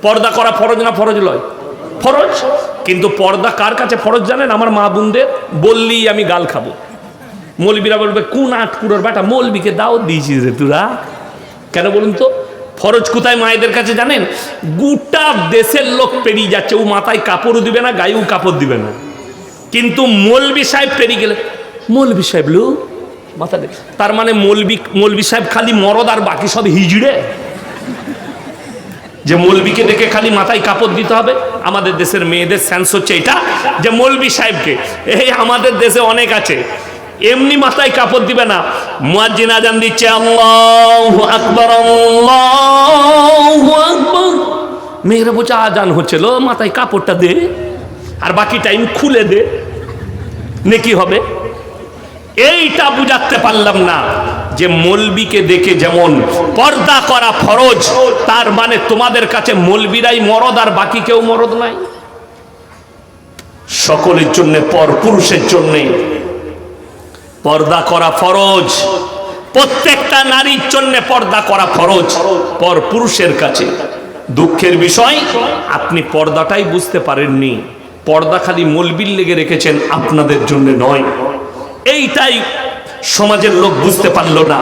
পর্দা করা ফরজ না ফরজ লয়? ফরজ। কিন্তু পর্দা কার কাছে ফরজ জানেন? আমার মা বোনদের বললেই আমি গাল খাবো। মৌলবীরা বলবে কোন আটকুড়োর বেটা, মৌলবীকে দাওয়াত দিয়েছিস রে তোরা। কেন বলুন তো? ফরজ কোথায় মায়েদের কাছে জানেন? গোটা দেশের লোক পেরিয়ে যাচ্ছে, ও মাথায় কাপড়ও দিবে না, গায়েও কাপড় দিবে না, কিন্তু মৌলবী সাহেব পেরিয়ে গেলে মৌলবী সাহেব লো মাথা দেখ। তার মানে মৌলবী সাহেব খালি মরদ আর বাকি সব হিজড়ে, যে মৌলবীকে দেখে খালি মাথায় কাপড় দিতে হবে। আমাদের দেশের মেয়েদের সেন্স হচ্ছে এটা, যে মৌলবী সাহেবকে, এই আমাদের দেশে অনেক আছে এমনি মাথায় কাপড় দিবে না। মুয়াজ্জিন আজান দিচ্ছে, আল্লাহু আকবার আল্লাহু আকবার, মেয়েরা বলছে আজান হচ্ছিল, মাথায় কাপড়টা দে আর বাকি টাইম খুলে দে, নেকি হবে। এইটা বুঝাতে পারলাম না যে মৌলবীকে দেখে যেমন পর্দা করা ফরজ, তার মানে তোমাদের কাছে মৌলবীরাই মরদ আর বাকি কেউ মরদ নাই। সকলের জন্য, পর পুরুষের জন্য পর্দা করা ফরজ। প্রত্যেকটা নারীর জন্য পর্দা করা ফরজ পর পুরুষের কাছে। দুঃখের বিষয় আপনি পর্দাটাই বুঝতে পারেননি, পর্দা খালি মৌলবীর লেগে রেখেছেন, আপনাদের জন্য নয়। এইটাই সমাজের লোক বুঝতে পারল না।